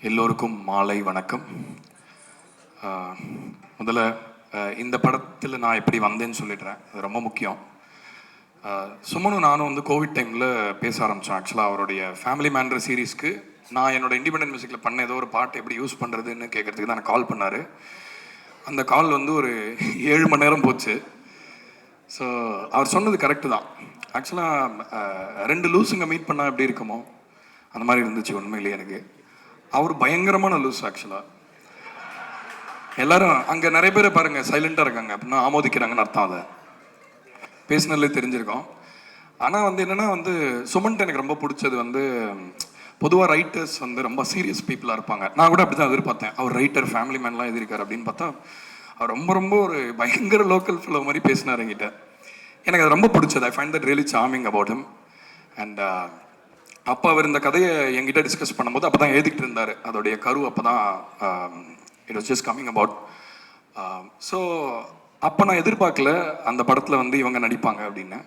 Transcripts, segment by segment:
எல்லோருக்கும் மாலை வணக்கம். முதல்ல இந்த படத்தில் நான் எப்படி வந்தேன்னு சொல்லிடுறேன், அது ரொம்ப முக்கியம். சுமனும் நானும் வந்து கோவிட் டைமில் பேச ஆரம்பித்தோம். ஆக்சுவலாக அவருடைய ஃபேமிலி மேன்ற சீரீஸ்க்கு நான் என்னோட இண்டிபெண்டன்ட் மியூசிக்கில் பண்ண ஏதோ ஒரு பாட்டு எப்படி யூஸ் பண்ணுறதுன்னு கேட்குறதுக்கு தான் எனக்கு கால் பண்ணார். அந்த கால் வந்து ஒரு 7 மணி நேரம் போச்சு. ஸோ அவர் சொன்னது கரெக்டு தான். ஆக்சுவலாக 2 லூஸுங்க மீட் பண்ணால் எப்படி இருக்குமோ அந்த மாதிரி இருந்துச்சு உண்மையிலேயே எனக்கு. அவர் பயங்கரமான லூஸ். ஆக்சுவலாக எல்லாரும் அங்கே நிறைய பேர் பாருங்க சைலண்டாக இருக்காங்க அப்படின்னா ஆமோதிக்கிறாங்கன்னு அர்த்தம். அதை பேசினதுலே தெரிஞ்சிருக்கோம். ஆனால் வந்து என்னென்னா வந்து சுமன்ட்டு எனக்கு ரொம்ப பிடிச்சது வந்து பொதுவாக ரைட்டர்ஸ் வந்து ரொம்ப சீரியஸ் பீப்புளாக இருப்பாங்க. நான் கூட அப்படி தான் எதிர்பார்த்தேன். அவர் ரைட்டர் ஃபேமிலி மேன்லாம் எழுதியிருக்காரு அப்படின்னு பார்த்தா அவர் ரொம்ப ரொம்ப ஒரு பயங்கர லோக்கல் ஃபிலோ மாதிரி பேசினார் என்கிட்ட. எனக்கு அது ரொம்ப பிடிச்சது. I find that really charming about him. And அப்போ அவர் இந்த கதையை என்கிட்ட டிஸ்கஸ் பண்ணும்போது அப்போ தான் எழுதிக்கிட்டு இருந்தார். அதோடைய கரு அப்போ தான் it was just coming about. So அப்போ நான் எதிர்பார்க்கல அந்த படத்தில் வந்து இவங்க நடிப்பாங்க அப்படின்னு.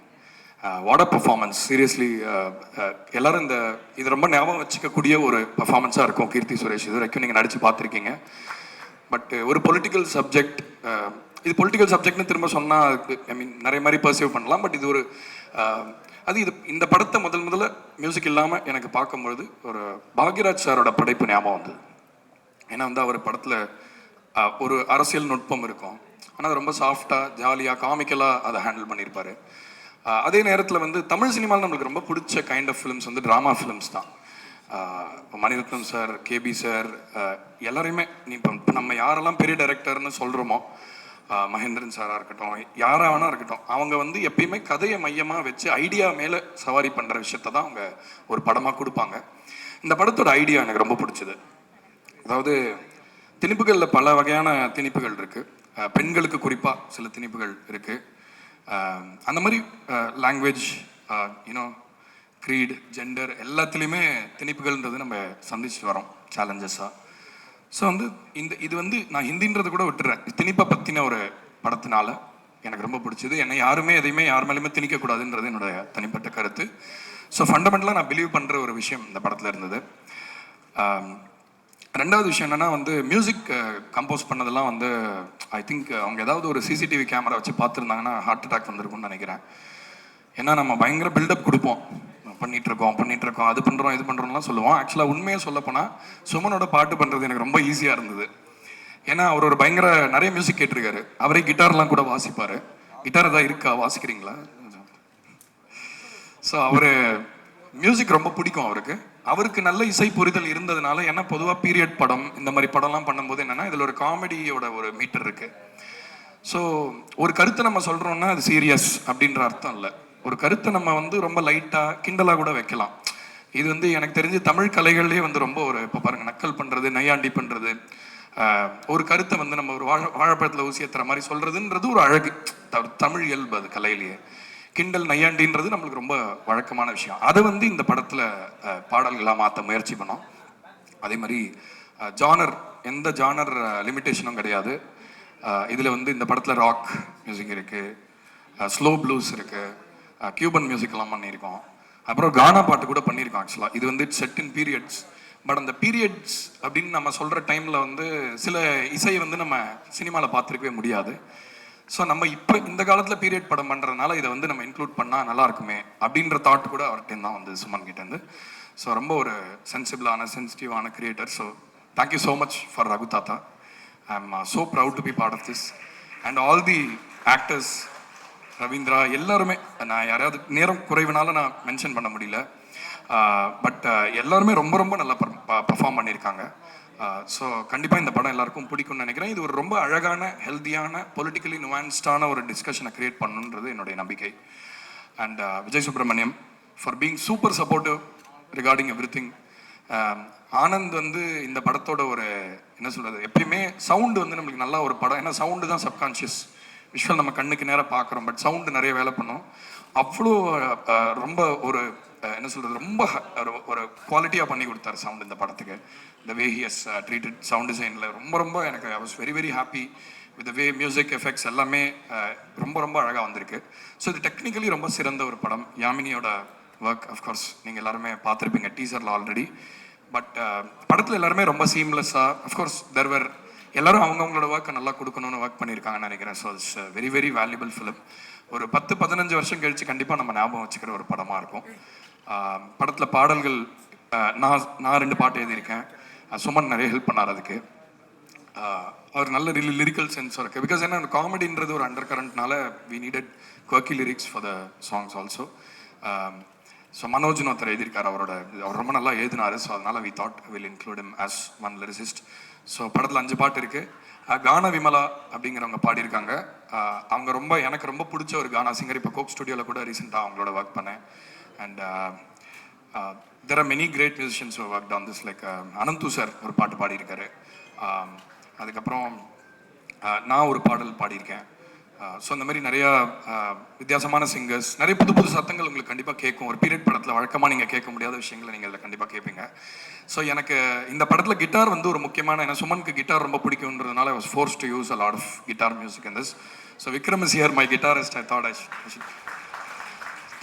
What a performance, seriously. எல்லோரும் இது ரொம்ப ஞாபகம் வச்சுக்கக்கூடிய ஒரு பர்ஃபார்மன்ஸாக இருக்கும். கீர்த்தி சுரேஷ் இது வரைக்கும் நீங்கள் நடித்து பார்த்துருக்கீங்க. பட் ஒரு பொலிட்டிக்கல் சப்ஜெக்ட், இது பொலிட்டிக்கல் சப்ஜெக்ட்னு திரும்ப சொன்னால் ஐ மீன் நிறைய மாதிரி பர்சீவ் பண்ணலாம். பட் இது ஒரு இந்த படத்தை முதல்ல மியூசிக் இல்லாமல் எனக்கு பார்க்கும்பொழுது ஒரு பாக்யராஜ் சாரோட படைப்பு ஞாபகம் வந்தது. ஏன்னா வந்து அவர் படத்தில் ஒரு அரசியல் நுட்பம் இருக்கும், ஆனால் அது ரொம்ப சாஃப்டாக ஜாலியாக காமிக்கலாக அதை ஹேண்டில் பண்ணியிருப்பார். அதே நேரத்தில் வந்து தமிழ் சினிமாவில் நம்மளுக்கு ரொம்ப பிடிச்ச கைண்ட் ஆஃப் ஃபிலிம்ஸ் வந்து ட்ராமா ஃபிலிம்ஸ் தான். மணிரத்னம் சார், கேபி சார், எல்லாரையுமே இப்போ நம்ம யாரெல்லாம் பெரிய டைரக்டர்னு சொல்கிறோமோ, மகேந்திரன் சாராக இருக்கட்டும், யாராக வேணா இருக்கட்டும், அவங்க வந்து எப்பயுமே கதையை மையமாக வச்சு ஐடியா மேலே சவாரி பண்ணுற விஷயத்த தான் அவங்க ஒரு படமாக கொடுப்பாங்க. இந்த படத்தோட ஐடியா எனக்கு ரொம்ப பிடிச்சது. அதாவது திணிப்புகளில் பல வகையான திணிப்புகள் இருக்குது. பெண்களுக்கு குறிப்பாக சில திணிப்புகள் இருக்குது. அந்த மாதிரி லாங்குவேஜ், யூனோ, க்ரீட், ஜெண்டர் எல்லாத்துலேயுமே திணிப்புகள்ன்றது நம்ம சந்திச்சுட்டு வரோம் சேலஞ்சஸாக. ஸோ வந்து இது வந்து நான் ஹிந்தின்றது கூட விட்டுறேன். திணிப்பை பற்றின ஒரு படத்தினால எனக்கு ரொம்ப பிடிச்சது. என்னை யாருமே எதையுமே யார் மேலேயுமே திணிக்கக்கூடாதுன்றது என்னுடைய தனிப்பட்ட கருத்து. ஸோ ஃபண்டமெண்டலாக நான் பிலீவ் பண்ணுற ஒரு விஷயம் இந்த படத்தில் இருந்தது. ரெண்டாவது விஷயம் என்னென்னா வந்து மியூசிக் கம்போஸ் பண்ணதெல்லாம் வந்து ஐ திங்க் அவங்க ஏதாவது ஒரு சிசிடிவி கேமரா வச்சு பார்த்துருந்தாங்கன்னா ஹார்ட் அட்டாக் வந்திருக்கும்னு நினைக்கிறேன். ஏன்னா நம்ம பயங்கர பில்டப் கொடுப்போம், பண்ணிகிட்ருக்கோம், அது பண்ணுறோம் இது பண்ணுறோம்லாம் சொல்லுவோம். ஆக்சுவலாக உண்மையை சொல்லப்போனால் சுமனோட பாட்டு பண்ணுறது எனக்கு ரொம்ப ஈஸியாக இருந்தது. ஏன்னா அவர் ஒரு பயங்கர நிறைய மியூசிக் கேட்டிருக்காரு. அவரே கிட்டார்லாம் கூட வாசிப்பார். கிட்டார் தான் இருக்கா, வாசிக்கிறீங்களா? ஸோ அவர் மியூசிக் ரொம்ப பிடிக்கும் அவருக்கு நல்ல இசை புரிதல் இருந்ததுனால. ஏன்னா பொதுவாக பீரியட் படம் இந்த மாதிரி படம்லாம் பண்ணும்போது என்னென்னா இதில் ஒரு காமெடியோட ஒரு மீட்டர் இருக்குது. ஸோ ஒரு கருத்தை நம்ம சொல்கிறோன்னா அது சீரியஸ் அப்படின்ற அர்த்தம் இல்லை. ஒரு கருத்தை நம்ம வந்து ரொம்ப லைட்டாக கிண்டலாக கூட வைக்கலாம். இது வந்து எனக்கு தெரிஞ்சு தமிழ் கலைகள்லேயே வந்து ரொம்ப ஒரு இப்போ பாருங்கள் நக்கல் பண்ணுறது, நையாண்டி பண்ணுறது, ஒரு கருத்தை வந்து நம்ம ஒரு வாழைப்பழத்தில் ஊசி ஏற்றுற மாதிரி சொல்கிறதுன்றது ஒரு அழகு, தமிழ் இயல்பு. அது கலையிலேயே கிண்டல் நையாண்டின்றது நம்மளுக்கு ரொம்ப வழக்கமான விஷயம். அதை வந்து இந்த படத்தில் பாடல்களாக மாற்ற முயற்சி பண்ணோம். அதே மாதிரி ஜானர், எந்த ஜானர் லிமிட்டேஷனும் கிடையாது. இதில் வந்து இந்த படத்தில் ராக் மியூசிக் இருக்குது, ஸ்லோ ப்ளூஸ் இருக்குது, கியூபன் மியூசிக்லாம் பண்ணியிருக்கோம், அப்புறம் கானா பாட்டு கூட பண்ணியிருக்கோம். ஆக்சுவலாக இது வந்து செட் இன் பீரியட்ஸ். பட் அந்த பீரியட்ஸ் அப்படின்னு நம்ம சொல்கிற டைமில் வந்து சில இசையை வந்து நம்ம சினிமாவில் பார்த்துருக்கவே முடியாது. ஸோ நம்ம இப்போ இந்த காலத்தில் பீரியட் படம் பண்ணுறதுனால இதை வந்து நம்ம இன்க்ளூட் பண்ணால் நல்லா இருக்குமே அப்படின்ற தாட் கூட அவர்கிட்ட தான் வந்து சுமன் கிட்டேருந்து. ஸோ ரொம்ப ஒரு சென்சிட்டிவான creator. So thank you so much for Raghu thatha. I am so proud to be part of this. And all the actors, Ravindra, எல்லாருமே, நான் யாராவது நேரம் குறைவுனால நான் மென்ஷன் பண்ண முடியல. பட் எல்லாருமே ரொம்ப ரொம்ப நல்லா பர்ஃபார்ம் பண்ணியிருக்காங்க. ஸோ கண்டிப்பாக இந்த படம் எல்லாருக்கும் பிடிக்கும்னு நினைக்கிறேன். இது ஒரு ரொம்ப அழகான, ஹெல்த்தியான, பொலிட்டிக்கலி நுவான்ஸ்டான ஒரு டிஸ்கஷனை கிரியேட் பண்ணணுன்றது என்னுடைய நம்பிக்கை. And Vijay Subramaniam for being super supportive regarding every thing. Anand வந்து இந்த படத்தோட ஒரு என்ன சொல்கிறது, எப்பயுமே சவுண்டு வந்து நம்மளுக்கு நல்லா ஒரு படம். ஏன்னா சவுண்டு தான் சப்கான்ஷியஸ், விஷுவல் நம்ம கண்ணுக்கு நேராக பார்க்குறோம், பட் சவுண்டு நிறைய வேலை பண்ணோம். அவ்வளோ ரொம்ப ஒரு என்ன சொல்கிறது, ரொம்ப ஒரு குவாலிட்டியாக பண்ணி கொடுத்தாரு சவுண்ட் இந்த படத்துக்கு. The way he has treated sound டிசைனில் ரொம்ப ரொம்ப எனக்கு I was very very happy with the way music effects எல்லாமே ரொம்ப ரொம்ப அழகாக வந்திருக்கு. ஸோ இது டெக்னிக்கலி ரொம்ப சிறந்த ஒரு படம். யாமினியோட ஒர்க் அஃப்கோர்ஸ் நீங்கள் எல்லாருமே பார்த்துருப்பீங்க டீசரில் ஆல்ரெடி. பட் படத்தில் எல்லாருமே ரொம்ப சீம்லெஸ்ஸாக, அஃப்கோர்ஸ் தெர்வர் எல்லாரும் அவங்கவுங்களோட ஒர்க்கை நல்லா கொடுக்கணும்னு ஒர்க் பண்ணியிருக்காங்கன்னு நினைக்கிறேன். So it's very very valuable film. ஒரு 10-15 வருஷம் கழித்து கண்டிப்பாக நம்ம ஞாபகம் வச்சுக்கிற ஒரு படமாக இருக்கும். படத்தில் பாடல்கள் நான் 2 பாட்டு எழுதியிருக்கேன். சுமன் நிறைய ஹெல்ப் பண்ணார் அதுக்கு. அவர் நல்ல லிரிக்கல் சென்ஸும் இருக்குது. பிகாஸ் என்ன காமெடின்றது ஒரு அண்டர் கரண்ட்னால we needed quirky lyrics for the songs also. So மனோஜ்னு ஒருத்தர் எழுதியிருக்கார். அவர் ரொம்ப நல்லா எழுதினார். ஸோ அதனால் we thought will include him as one lyricist. So படத்தில் 5 பாட்டு இருக்குது. கானா விமலா அப்படிங்கிறவங்க பாடியிருக்காங்க. அவங்க எனக்கு ரொம்ப பிடிச்ச ஒரு கானா சிங்கர். இப்போ கோக் ஸ்டுடியோவில் கூட ரீசெண்டாக அவங்களோட ஒர்க் பண்ணேன். And there are many great musicians who worked on this. Like Ananthu sir ஒரு பாட்டு பாடியிருக்காரு. அதுக்கப்புறம் நான் ஒரு பாடல் பாடியிருக்கேன். ஸோ இந்த மாதிரி நிறையா வித்தியாசமான சிங்கர்ஸ், நிறைய புது புது சத்தங்கள் உங்களுக்கு கண்டிப்பாக கேட்கும். ஒரு பீரியட் படத்தில் வழக்கமாக நீங்கள் கேட்க முடியாத விஷயங்களை நீங்கள் இதில் கண்டிப்பாக கேட்பீங்க. ஸோ எனக்கு இந்த படத்தில் கிட்டார் ஒரு முக்கியமான, ஏன்னா சுமனுக்கு கிட்டார் ரொம்ப பிடிக்கும்ன்றதுனால I was force to use a lot of guitar music in this. So Vikram is here, my guitarist. I thought I should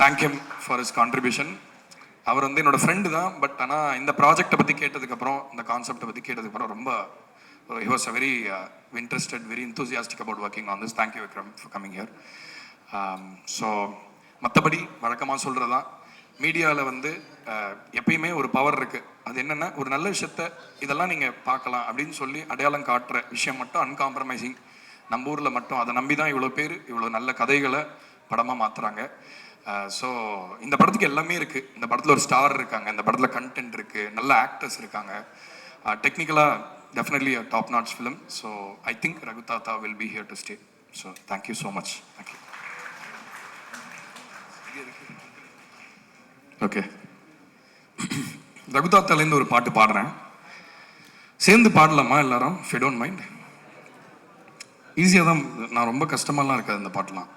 thank him for his contribution. அவர் என்னோட ஃப்ரெண்டு தான். பட் ஆனால் இந்த ப்ராஜெக்டை பற்றி கேட்டதுக்கப்புறம், இந்த கான்செப்டை பற்றி கேட்டதுக்கப்புறம் ரொம்ப he was a very interested, very enthusiastic about working on this. Thank you Vikram for coming here. So மற்றபடி வழக்கமாக சொல்கிறதா, மீடியாவில் எப்பயுமே ஒரு பவர் இருக்குது. அது என்னென்னா, ஒரு நல்ல விஷயத்த இதெல்லாம் நீங்கள் பார்க்கலாம் அப்படின்னு சொல்லி அடையாளம் காட்டுற விஷயம் மட்டும் அன்காம்ப்ரமைசிங். நம்ம ஊரில் மட்டும் அதை நம்பி தான் இவ்வளோ பேர் இவ்வளோ நல்ல கதைகளை படமாக மாற்றுறாங்க. ஸோ இந்த படத்துக்கு எல்லாமே இருக்குது. இந்த படத்தில் ஒரு ஸ்டார் இருக்காங்க, இந்த படத்தில் கண்டென்ட் இருக்குது, நல்ல ஆக்டர்ஸ் இருக்காங்க. டெக்னிக்கலாக definitely a top-notch film. So I think Raghu Tata will be here to stay. So thank you so much. Thank you. Okay. Raghu Tata ல ஒரு பாட்டு பாடுறேன். சேர்ந்து பாடலாமா எல்லாரும்? If you don't mind. ஈஸியாக தான், நான் ரொம்ப கஷ்டமாலாம் இருக்காது இந்த பாட்டுலாம்.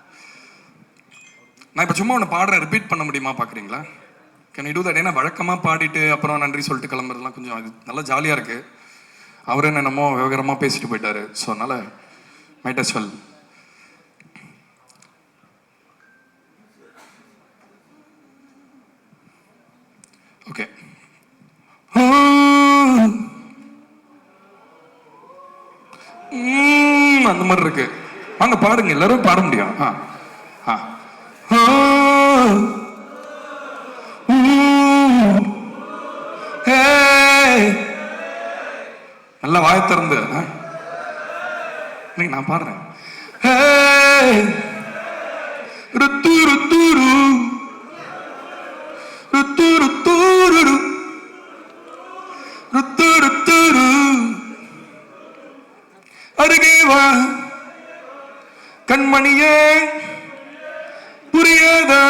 நான் இப்போ சும்மா ஒன்று பாடுறேன், ரிப்பீட் பண்ண முடியுமா பார்க்குறீங்களா? Can you do that? ஏன்னா வழக்கமாக பாடிட்டு அப்புறம் நன்றி சொல்லிட்டு கிளம்புறதுலாம் கொஞ்சம் அது நல்லா ஜாலியாக இருக்குது. அவர் என்னமோ விவகாரமாக பேசிட்டு போயிட்டாரு. ஸோ அதனால் மைட் அஸ் வெல். ஓகே. அந்த மாதிரி இருக்கு. வாங்க பாடுங்க, எல்லாரும் பாட முடியும். நல்லா வாய திறந்து நான் பாடுறேன். அருகே வா கண்மணியே, புரியாதா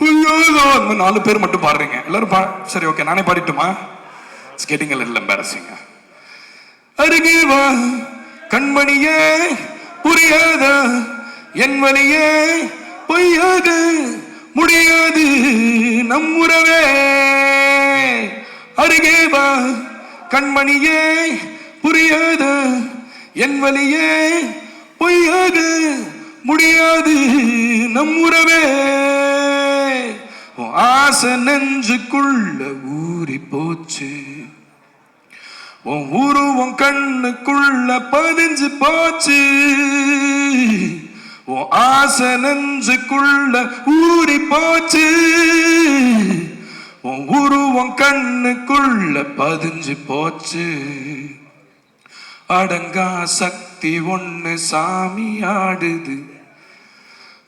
புரியாதோ. 4 பேர் மட்டும் பாடுறீங்க எல்லாரும். சரி ஓகே, நானே பாடிட்டுமா? It's getting a little embarrassing. அருகே வா கண்மணியே, புரியாத என் வழியே, பொய்யாது முடியாது நம் உறவே. அருகே வா கண்மணியே, புரியாத என் வழியே, பொய்யாது முடியாது நம் உறவே. ஆசை நெஞ்சுக்குள்ள ஊறி போச்சு, உன் உருவம் கண்ணுக்குள்ள பதிஞ்சு போச்சு. உன் ஆசை நெஞ்சுக்குள்ள ஊறி போச்சு, உன் உருவம் கண்ணுக்குள்ள பதிஞ்சு போச்சு. அடங்கா சக்தி ஒண்ணு சாமி ஆடுது,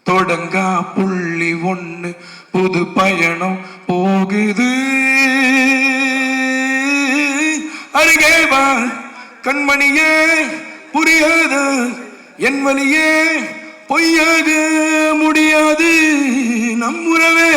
தொடங்கா புள்ளி ஒண்ணு புது பயணம் போகுது. அருகே வா கண்மணியே, புரியாத என் வழியே, பொய்யாக முடியாது நம் உறவே.